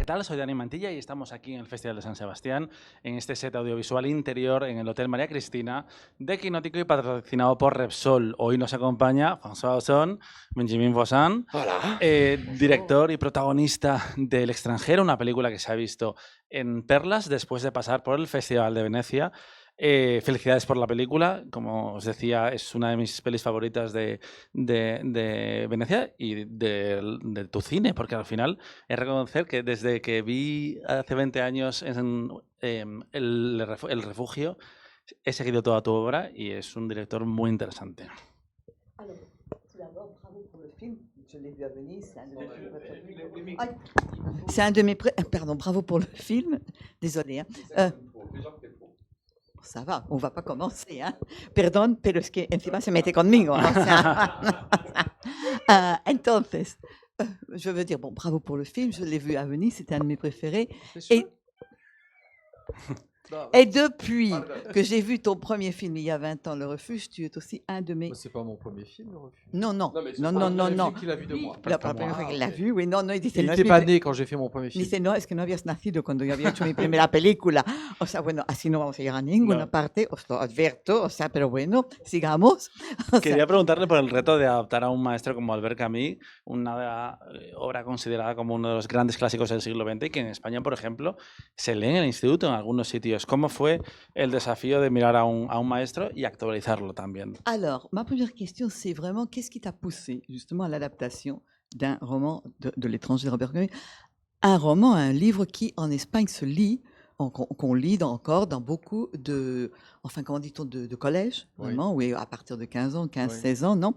tal? Soy Dani Mantilla y estamos aquí en el Festival de San Sebastián, en este set audiovisual interior en el Hotel María Cristina de Quinótico y patrocinado por Repsol. Hoy nos acompaña François Ozon, Benjamin Voisin, Hola. director y protagonista del Extranjero, una película que se ha visto en Perlas después de pasar por el Festival de Venecia. Felicidades por la película, como os decía, es una de mis pelis favoritas de Venecia y de tu cine, porque al final es reconocer que desde que vi hace 20 años el Refugio, he seguido toda tu obra y es un director muy interesante. Alors, tout d'abord, bravo pour le film. Je l'ai vu à Venise, c'est un de mes films préférés. C'est un de mes pardon, bravo pour le film. Désolé. Ça va, on va pas commencer. Hein. Perdón, pero es que encima se mete conmigo. O sea, entonces, je veux dire, bon, bravo pour le film. Je l'ai vu à Venise, c'était un de mes préférés. Et depuis que j'ai vu ton premier film il y a 20 ans, Le Refuge, tu es aussi un de mes... C'est pas mon premier film, Le Refuge. Non. Non. Qu'il a vu de moi. La primera vez que la vi, oui, no, y dice, Il no n'était es pas mi... né quand j'ai fait mon premier film. Dice, no, es que no habías nacido cuando yo había hecho mi primera película. O sea, bueno, así no vamos a llegar a ninguna parte, os lo advierto, o sea, pero bueno, sigamos. Quería preguntarle por el reto de adaptar a un maestro como Albert Camus, una obra considerada como uno de los grandes clásicos del siglo XX y que en España, por ejemplo, se lee en el instituto en algunos sitios. ¿Cómo fue el desafío de mirar a un maestro y actualizarlo también? Alors, ma première question, c'est vraiment qu'est-ce qui t'a poussé justement à l'adaptation d'un roman de l'étranger de Robert Camus, un roman, un livre qui en Espagne se lit, qu'on lit encore dans beaucoup de, enfin comment dit-on, de collèges, vraiment, oui, à partir de 15 ans, 15-16 ans, non?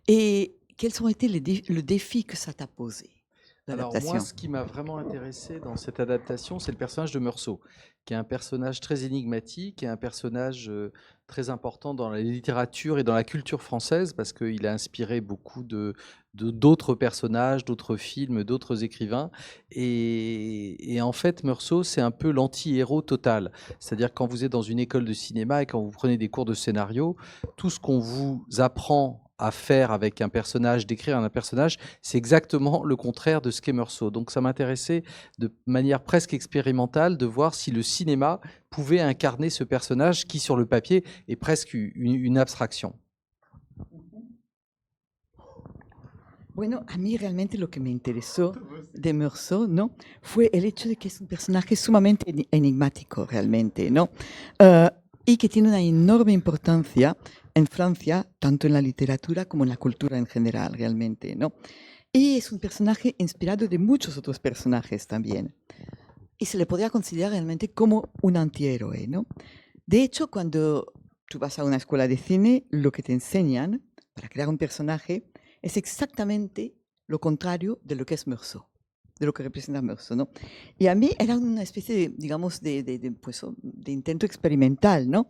Et quels ont été le défi que ça t'a posé? Alors moi, ce qui m'a vraiment intéressé dans cette adaptation, c'est le personnage de Meursault, qui est un personnage très énigmatique et un personnage très important dans la littérature et dans la culture française, parce qu'il a inspiré beaucoup d'autres personnages, d'autres films, d'autres écrivains. Et en fait, Meursault, c'est un peu l'anti-héros total. C'est-à-dire quand vous êtes dans une école de cinéma et quand vous prenez des cours de scénario, tout ce qu'on vous apprend à faire avec un personnage, d'écrire un personnage, c'est exactement le contraire de ce qu'est Meursault. Donc ça m'intéressait de manière presque expérimentale de voir si le cinéma pouvait incarner ce personnage qui, sur le papier, est presque une abstraction. Bueno, a mí realmente lo que me interesó de Meursault, ¿no? Fue el hecho de que es un personaje sumamente enigmático realmente, ¿no? Y que tiene una enorme importancia en Francia, tanto en la literatura como en la cultura en general, realmente, ¿no? Y es un personaje inspirado de muchos otros personajes también. Y se le podría considerar realmente como un antihéroe, ¿no? De hecho, cuando tú vas a una escuela de cine, lo que te enseñan para crear un personaje es exactamente lo contrario de lo que es Meursault, de lo que representa Meursault, ¿no? Y a mí era una especie de, digamos, de intento experimental, ¿no?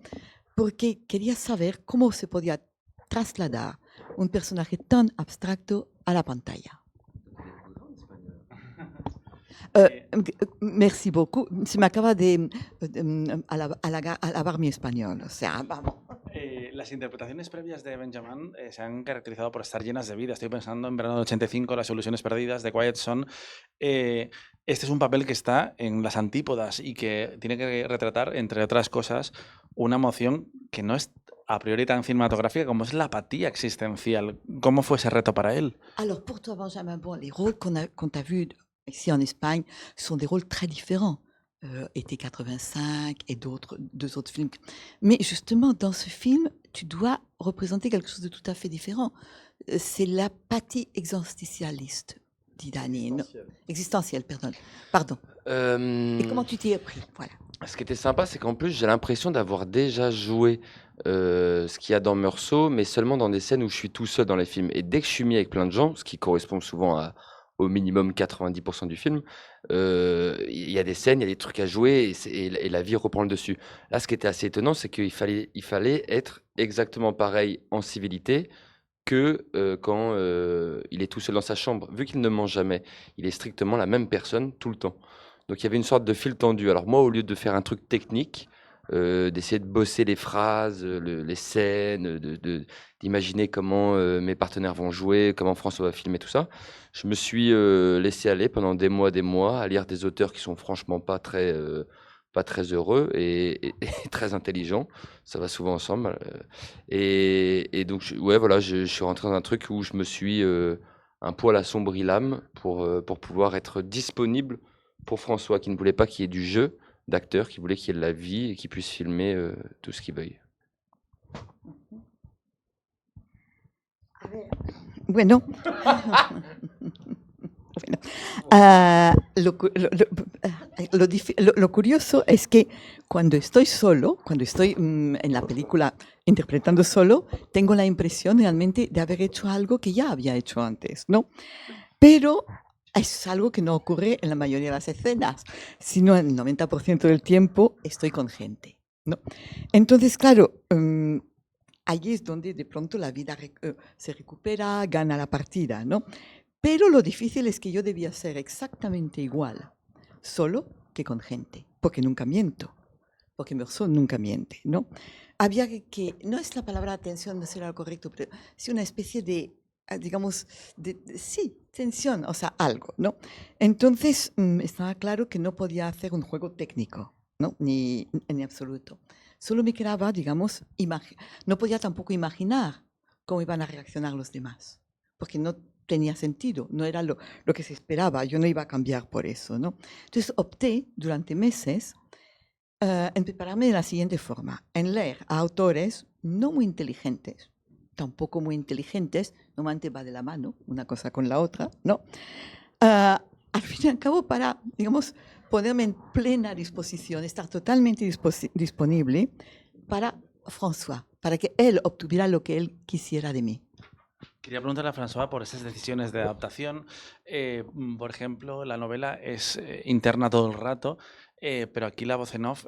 Porque quería saber cómo se podía trasladar un personaje tan abstracto a la pantalla. Merci beaucoup. Se me acaba de alabar mi español, o sea, vamos. Las interpretaciones previas de Benjamin se han caracterizado por estar llenas de vida. Estoy pensando en Verano del 85, Las ilusiones perdidas, de Quiet Son. Este es un papel que está en las antípodas y que tiene que retratar, entre otras cosas, una emoción que no es a priori tan cinematográfica como es la apatía existencial. ¿Cómo fue ese reto para él? Alors, pour toi, Benjamin, bon, les rôles qu'on t'a vus ici en Espagne sont des rôles très différents. Été 85 et deux autres films. Mais justement, dans ce film, tu dois représenter quelque chose de tout à fait différent. C'est l'apathie existentialiste, dit Dani. Existentielle, pardon. Et comment tu t'y es pris? Voilà. Ce qui était sympa, c'est qu'en plus, j'ai l'impression d'avoir déjà joué ce qu'il y a dans Meursault, mais seulement dans des scènes où je suis tout seul dans les films. Et dès que je suis mis avec plein de gens, ce qui correspond souvent au minimum 90% du film, il y a des scènes, il y a des trucs à jouer et la vie reprend le dessus. Là, ce qui était assez étonnant, c'est qu'il fallait être exactement pareil en civilité que quand il est tout seul dans sa chambre. Vu qu'il ne mange jamais, il est strictement la même personne tout le temps. Donc il y avait une sorte de fil tendu. Alors moi, au lieu de faire un truc technique, d'essayer de bosser les phrases, les scènes, d'imaginer comment mes partenaires vont jouer, comment François va filmer tout ça. Je me suis laissé aller pendant des mois à lire des auteurs qui sont franchement pas très heureux et très intelligents. Ça va souvent ensemble. Et donc, ouais, voilà, je suis rentré dans un truc où je me suis un poil assombri l'âme pour pouvoir être disponible pour François, qui ne voulait pas qu'il y ait du jeu d'acteur, qui voulait qu'il y ait de la vie et qu'il puisse filmer tout ce qu'il veuille. Bueno. Bueno. Lo curioso es que cuando estoy solo, cuando estoy en la película interpretando solo, tengo la impresión realmente de haber hecho algo que ya había hecho antes, ¿no? Pero es algo que no ocurre en la mayoría de las escenas, sino el 90% del tiempo estoy con gente, ¿no? Entonces, claro, allí es donde de pronto la vida se recupera, gana la partida, ¿no? Pero lo difícil es que yo debía ser exactamente igual, solo que con gente, porque nunca miento, porque Meursault nunca miente, ¿no? Había que no es la palabra tensión, no será lo correcto, pero sí una especie de, digamos, sí, tensión, o sea, algo, ¿no? Entonces estaba claro que no podía hacer un juego técnico, ¿no? Ni absoluto. Solo me quedaba, digamos, no podía tampoco imaginar cómo iban a reaccionar los demás, porque no tenía sentido, no era lo que se esperaba, yo no iba a cambiar por eso, ¿no? Entonces opté durante meses en prepararme de la siguiente forma, en leer a autores no muy inteligentes, tampoco muy inteligentes, normalmente va de la mano una cosa con la otra, ¿no? Al fin y al cabo para, digamos, ponerme en plena disposición, estar totalmente disponible para François, para que él obtuviera lo que él quisiera de mí. Quería preguntarle a François por esas decisiones de adaptación. Por ejemplo, la novela es interna todo el rato, pero aquí la voz en off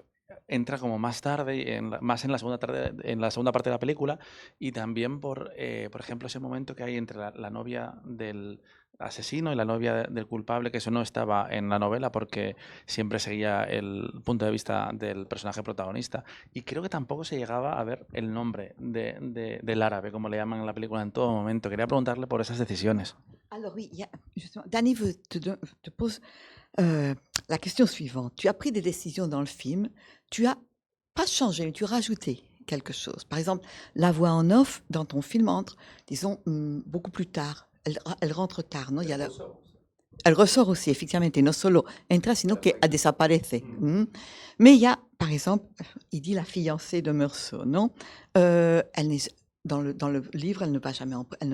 entra como más tarde, más en la segunda parte de la película, y también por ejemplo, ese momento que hay entre la novia del asesino y la novia del culpable, que eso no estaba en la novela porque siempre seguía el punto de vista del personaje protagonista. Y creo que tampoco se llegaba a ver el nombre del árabe, como le llaman en la película, en todo momento. Quería preguntarle por esas decisiones. Alors oui, justement, Danny te pose la question suivante. Tu as pris des décisions dans le film, tu as pas changé, mais tu as rajouté quelque chose. Par exemple, la voix en off dans ton film entre, disons, beaucoup plus tard. Elle rentre tard, ¿no? Elle ressort aussi, effectivamente, no solo entra, sino que desaparece. Mais il y a, par exemple, il dit la fiancée de Meursault, non? Dans le livre, elle ne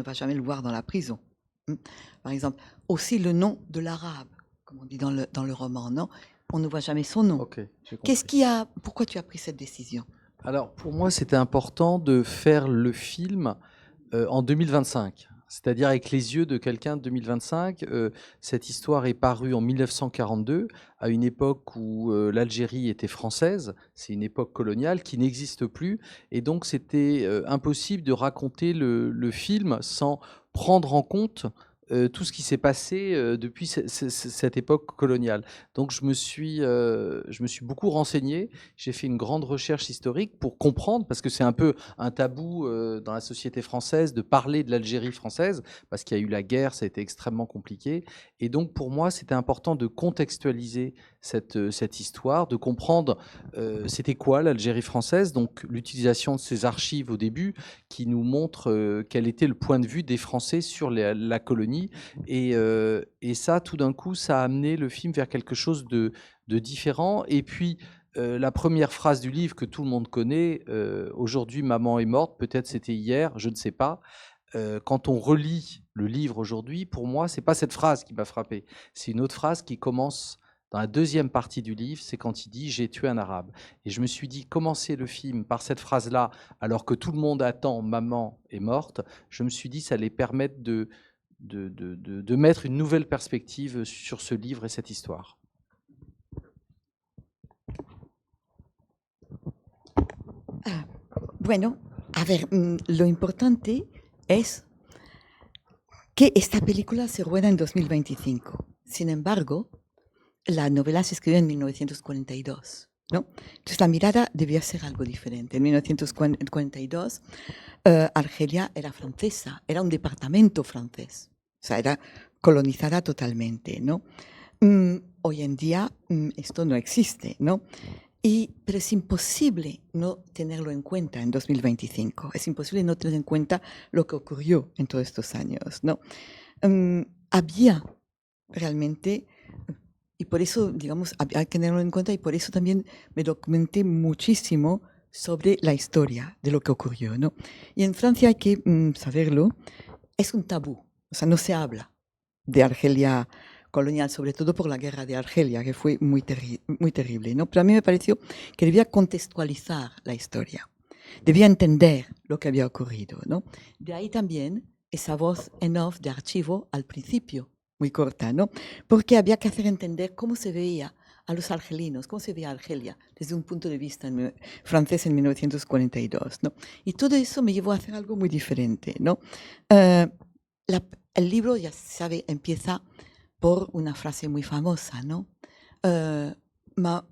va jamais le voir dans la prison. Par exemple, aussi le nom de l'arabe, comme on dit dans le roman, non? On ne voit jamais son nom. Okay, pourquoi tu as pris cette décision? Alors, pour moi, c'était important de faire le film en 2025. C'est-à-dire avec les yeux de quelqu'un de 2025. Cette histoire est parue en 1942, à une époque où l'Algérie était française. C'est une époque coloniale qui n'existe plus. Et donc, c'était impossible de raconter le film sans prendre en compte tout ce qui s'est passé depuis cette époque coloniale. Donc je me suis beaucoup renseigné, j'ai fait une grande recherche historique pour comprendre, parce que c'est un peu un tabou dans la société française de parler de l'Algérie française, parce qu'il y a eu la guerre, ça a été extrêmement compliqué. Et donc pour moi, c'était important de contextualiser cette histoire, de comprendre c'était quoi l'Algérie française, donc l'utilisation de ces archives au début qui nous montrent quel était le point de vue des Français sur la colonie. Et ça, tout d'un coup, ça a amené le film vers quelque chose de différent. Et puis, la première phrase du livre que tout le monde connaît, aujourd'hui maman est morte, peut-être c'était hier, je ne sais pas. Quand on relit le livre aujourd'hui, pour moi, c'est pas cette phrase qui m'a frappé. C'est une autre phrase qui commence dans la deuxième partie du livre, c'est quand il dit « j'ai tué un arabe ». Et je me suis dit, commencer le film par cette phrase-là, alors que tout le monde attend « maman est morte », je me suis dit, ça allait permettre de mettre une nouvelle perspective sur ce livre et cette histoire. Bueno, a ver, lo importante es que esta película se rueda en 2025. Sin embargo, la novela se escribió en 1942. ¿no? Entonces la mirada debía ser algo diferente. En 1942 Argelia era francesa, era un departamento francés, o sea, era colonizada totalmente, ¿no? Hoy en día esto no existe, ¿no? Pero es imposible no tenerlo en cuenta en 2025, es imposible no tener en cuenta lo que ocurrió en todos estos años, ¿no? Había realmente, y por eso, digamos, hay que tenerlo en cuenta, y por eso también me documenté muchísimo sobre la historia de lo que ocurrió, ¿no? Y en Francia hay que saberlo, es un tabú, o sea, no se habla de Argelia colonial, sobre todo por la guerra de Argelia, que fue muy terrible, ¿no? Pero a mí me pareció que debía contextualizar la historia, debía entender lo que había ocurrido, ¿no? De ahí también esa voz en off de archivo al principio, muy corta, ¿no? Porque había que hacer entender cómo se veía a los argelinos, cómo se veía Argelia desde un punto de vista francés en 1942, ¿no? Y todo eso me llevó a hacer algo muy diferente, ¿no? El libro, ya se sabe, empieza por una frase muy famosa, ¿no?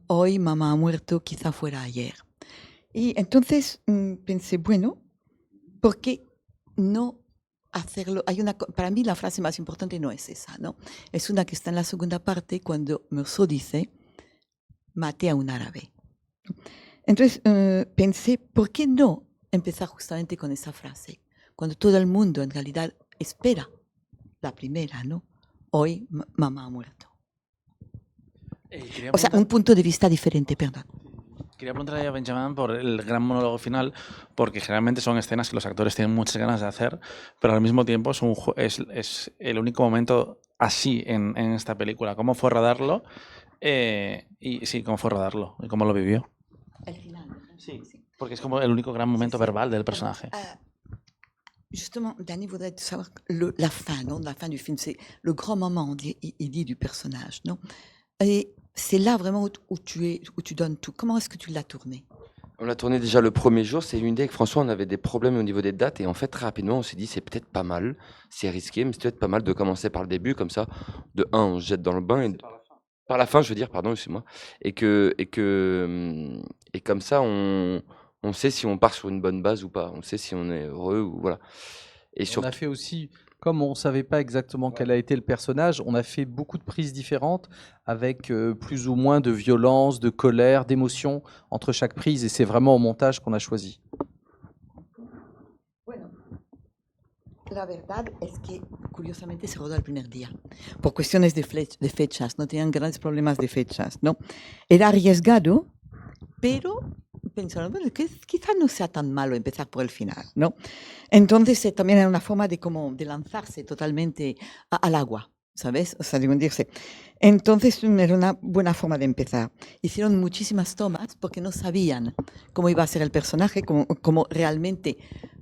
Hoy mamá ha muerto, quizá fuera ayer. Y entonces pensé, bueno, ¿por qué no hacerlo? Para mí la frase más importante no es esa, ¿no? Es una que está en la segunda parte cuando Meursault dice, maté a un árabe. Entonces pensé, ¿por qué no empezar justamente con esa frase? Cuando todo el mundo en realidad espera la primera, ¿no? Hoy mamá ha muerto. O sea, un punto de vista diferente, perdón. Quería preguntarle a Benjamin por el gran monólogo final, porque generalmente son escenas que los actores tienen muchas ganas de hacer, pero al mismo tiempo es el único momento así en esta película. ¿Cómo fue rodarlo? ¿Cómo fue rodarlo? ¿Y cómo lo vivió? El final. Sí, porque es como el único gran momento verbal del personaje. Justement, Danny voudrait savoir la fin, non? La fin du film, c'est le grand moment inédit du personnage, non? Et c'est là vraiment où tu donnes tout. Comment est-ce que tu l'as tourné? On l'a tourné déjà le premier jour. C'est une idée avec François, on avait des problèmes au niveau des dates. Et en fait, très rapidement, on s'est dit, c'est peut-être pas mal. C'est risqué, mais c'est peut-être pas mal de commencer par le début. Comme ça, de un, on se jette dans le bain. Et par la fin, je veux dire, pardon, excuse-moi. Et comme ça, on sait si on part sur une bonne base ou pas. On sait si on est heureux ou voilà. Et On a fait aussi, comme on ne savait pas exactement quel a été le personnage, on a fait beaucoup de prises différentes avec plus ou moins de violence, de colère, d'émotion entre chaque prise. Et c'est vraiment au montage qu'on a choisi. Bueno, la verdad es que curiosamente se rodó el primer día, por cuestiones de fechas, no tenían grandes problemas de fechas, ¿no? Era arriesgado, pero pensaron, bueno, quizá no sea tan malo empezar por el final, ¿no? Entonces también era una forma de lanzarse totalmente al agua, ¿sabes? O sea, de hundirse. Entonces era una buena forma de empezar. Hicieron muchísimas tomas porque no sabían cómo iba a ser el personaje, cómo realmente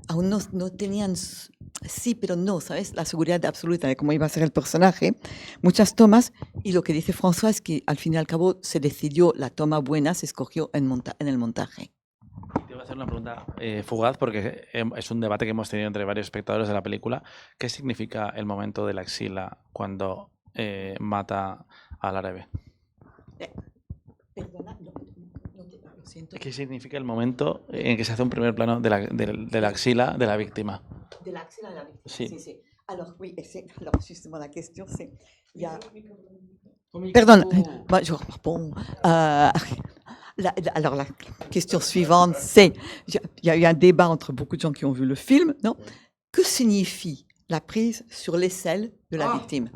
aún no tenían, sí, pero no, ¿sabes? La seguridad absoluta de cómo iba a ser el personaje. Muchas tomas, y lo que dice François es que al fin y al cabo se decidió, la toma buena se escogió en el montaje. Te voy a hacer una pregunta fugaz, porque es un debate que hemos tenido entre varios espectadores de la película. ¿Qué significa el momento de la axila cuando mata al árabe? Perdona, lo siento. ¿Qué significa el momento en que se hace un primer plano de la axila de la víctima? De la axila de la víctima. Sí. Sí, sí. Alors, oui, alors justement, la question, c'est... Pardon, moi, je réponds. Alors, la question suivante, c'est... Il y a eu un débat entre beaucoup de gens qui ont vu le film, non? Que signifie la prise sur l'aisselle de la victime?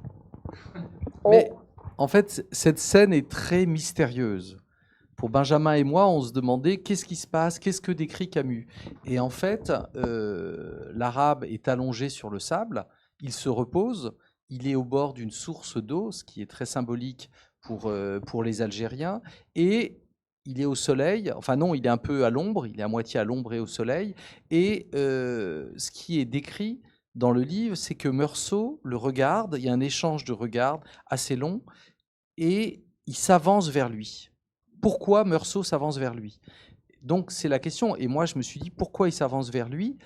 Mais en fait, cette scène est très mystérieuse. Pour Benjamin et moi, on se demandait qu'est-ce qui se passe, qu'est-ce que décrit Camus. Et en fait, l'Arabe est allongé sur le sable, il se repose, il est au bord d'une source d'eau, ce qui est très symbolique pour les Algériens, et il est au soleil, enfin non, il est un peu à l'ombre, il est à moitié à l'ombre et au soleil, et ce qui est décrit dans le livre, c'est que Meursault le regarde, il y a un échange de regards assez long, et il s'avance vers lui. Pourquoi Meursault s'avance vers lui? Donc c'est la question, et moi je me suis dit pourquoi il s'avance vers lui,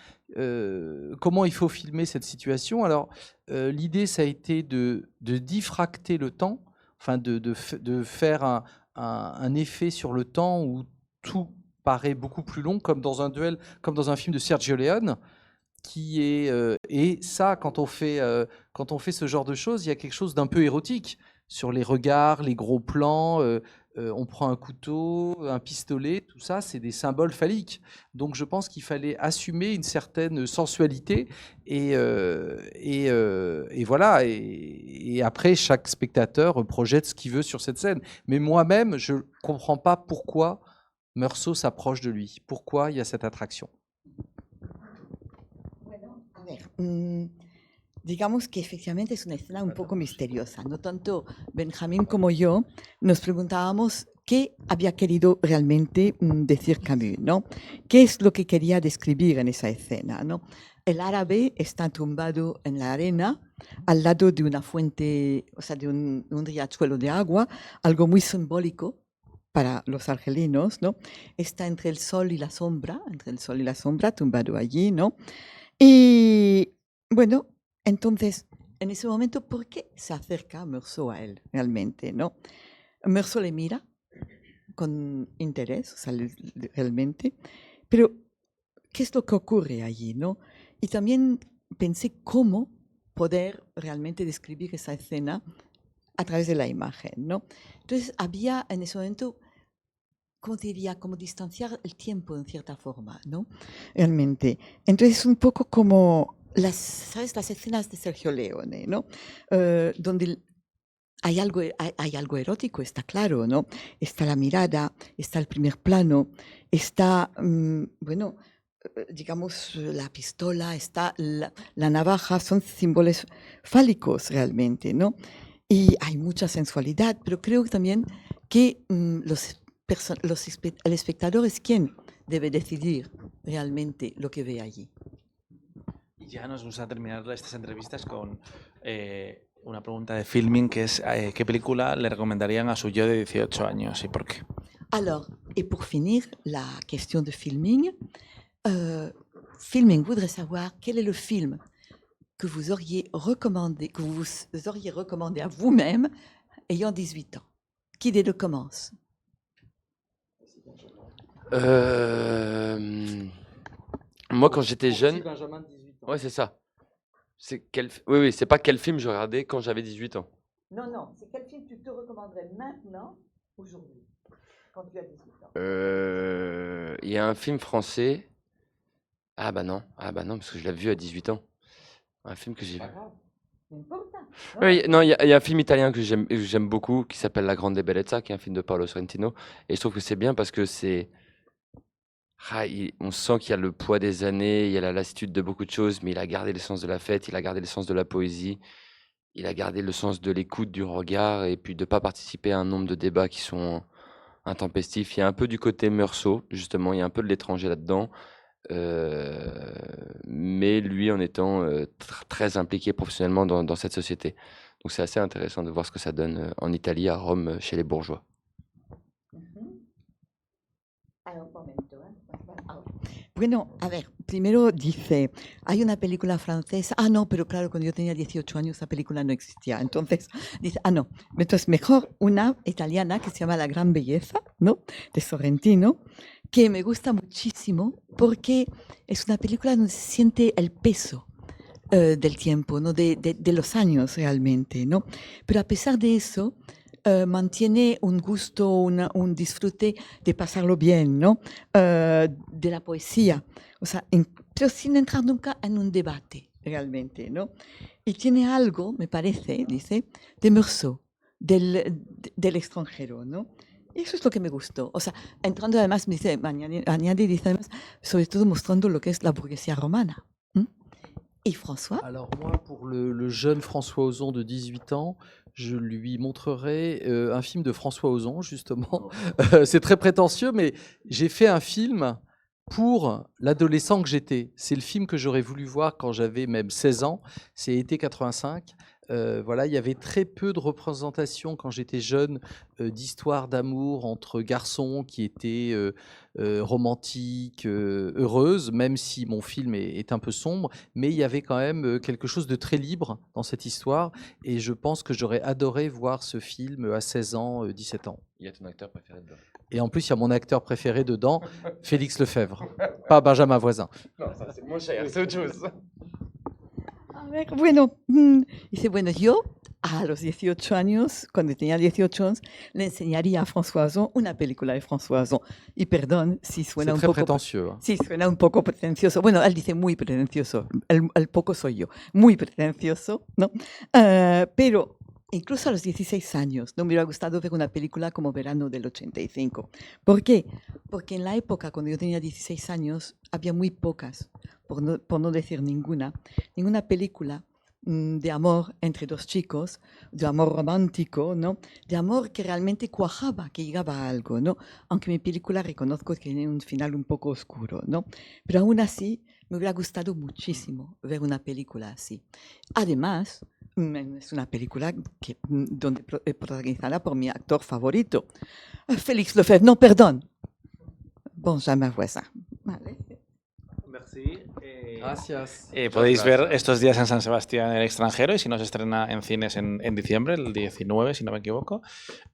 comment il faut filmer cette situation. Alors l'idée ça a été de diffracter le temps, enfin de faire un effet sur le temps où tout paraît beaucoup plus long, comme dans un duel, comme dans un film de Sergio Leone, qui est et ça, quand on fait ce genre de choses, il y a quelque chose d'un peu érotique sur les regards, les gros plans. On prend un couteau, un pistolet, tout ça, c'est des symboles phalliques. Donc, je pense qu'il fallait assumer une certaine sensualité et voilà. Et après, chaque spectateur projette ce qu'il veut sur cette scène. Mais moi-même, je comprends pas pourquoi Meursault s'approche de lui. Pourquoi il y a cette attraction? A ver, digamos que efectivamente es una escena un poco misteriosa. No tanto Benjamín como yo nos preguntábamos qué había querido realmente decir Camus, ¿no? ¿Qué es lo que quería describir en esa escena, ¿no? El árabe está tumbado en la arena al lado de una fuente, o sea, de un riachuelo de agua, algo muy simbólico para los argelinos, ¿no? Está entre el sol y la sombra, tumbado allí, ¿no? Y bueno, entonces, en ese momento, ¿por qué se acerca Meursault a él realmente, no? Meursault le mira con interés, o sea, realmente, pero ¿qué es lo que ocurre allí, no? Y también pensé cómo poder realmente describir esa escena a través de la imagen, ¿no? Entonces, había en ese momento, ¿cómo diría? Como distanciar el tiempo en cierta forma, ¿no? Realmente. Entonces, un poco como ¿sabes? Las escenas de Sergio Leone, ¿no? Donde hay algo erótico, está claro, ¿no? Está la mirada, está el primer plano, está, bueno, digamos, la pistola, está la navaja, son símbolos fálicos realmente, ¿no? Y hay mucha sensualidad, pero creo también que el espectador es quien debe decidir realmente lo que ve allí. Y ya nos gusta terminar estas entrevistas con una pregunta de filming, que es ¿qué película le recomendarían a su yo de 18 años y por qué? Alors, et pour finir la question de filming, filming voudrait savoir quel est le film que vous auriez recommandé à vous-même ayant 18 ans. Qui des deux commence? Moi, quand j'étais jeune, Benjamin de 18 ans. ouais, c'est ça. Oui, c'est pas quel film je regardais quand j'avais 18 ans. Non, c'est quel film tu te recommanderais maintenant, aujourd'hui, quand tu as 18 ans? Il y a un film français. Ah bah non, parce que je l'ai vu à 18 ans. Un film que j'ai vu. Oui, non, il y a un film italien que j'aime beaucoup qui s'appelle La Grande Bellezza, qui est un film de Paolo Sorrentino. Et je trouve que c'est bien parce que on sent qu'il y a le poids des années, il y a la lassitude de beaucoup de choses, mais il a gardé l'essence de la fête, il a gardé l'essence de la poésie, il a gardé le sens de l'écoute, du regard, et puis de ne pas participer à un nombre de débats qui sont intempestifs. Il y a un peu du côté Meursault, justement, il y a un peu de l'étranger là-dedans, mais lui en étant très impliqué professionnellement dans cette société. Donc c'est assez intéressant de voir ce que ça donne en Italie, à Rome, chez les bourgeois. Bueno, a ver, primero dice, hay una película francesa, no, pero claro, cuando yo tenía 18 años esa película no existía, entonces dice, no, entonces mejor una italiana que se llama La Gran Belleza, ¿no? De Sorrentino, que me gusta muchísimo porque es una película donde se siente el peso del tiempo, ¿no? De los años realmente, ¿no? Pero a pesar de eso, mantiene un gusto, un disfrute de pasarlo bien, ¿no? De la poesía, o sea, pero sin entrar nunca en un debate, realmente, ¿no? Y tiene algo, me parece, dice, de Meursault, del extranjero, ¿no? Y eso es lo que me gustó. O sea, entrando además, me dice, añade, dice además, sobre todo mostrando lo que es la burguesía romana. Et François? Alors moi, pour le jeune François Ozon de 18 ans, je lui montrerai un film de François Ozon, justement. C'est très prétentieux, mais j'ai fait un film pour l'adolescent que j'étais. C'est le film que j'aurais voulu voir quand j'avais même 16 ans. C'est été 85. Voilà, il y avait très peu de représentation quand j'étais jeune d'histoires d'amour entre garçons qui étaient romantiques, heureuses, même si mon film est un peu sombre, mais il y avait quand même quelque chose de très libre dans cette histoire et je pense que j'aurais adoré voir ce film à 16 ans, 17 ans. Il y a ton acteur préféré dedans. Et en plus, il y a mon acteur préféré dedans, Félix Lefebvre, pas Benjamin Voisin. Non, ça c'est moins cher, c'est autre chose. A ver, bueno, dice, bueno, yo a los 18 años, cuando tenía 18 años, le enseñaría a François Ozon una película de François Ozon. Y perdón si C'est suena un très poco... prétentieux. Hein. Sí, suena un poco pretencioso. Bueno, él dice muy pretencioso. El poco soy yo. Muy pretencioso, ¿no? Pero incluso a los 16 años no me hubiera gustado ver una película como Verano del 85. ¿Por qué? Porque en la época, cuando yo tenía 16 años, había muy pocas, por no decir ninguna película de amor entre dos chicos, de amor romántico, ¿no? De amor que realmente cuajaba, que llegaba a algo, ¿no? Aunque mi película reconozco que tiene un final un poco oscuro, ¿no? Pero aún así me hubiera gustado muchísimo ver una película así. Además, es una película donde protagonizada por mi actor favorito, Félix Lefebvre. No, perdón. Benjamin Voisin. Vale. Merci. Gracias. Podéis ver gracias. estos días en San Sebastián en el extranjero y si no se estrena en cines en diciembre, el 19, si no me equivoco.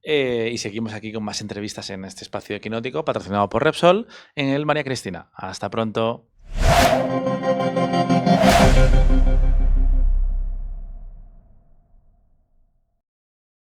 Y seguimos aquí con más entrevistas en este espacio equinótico patrocinado por Repsol en el María Cristina. Hasta pronto.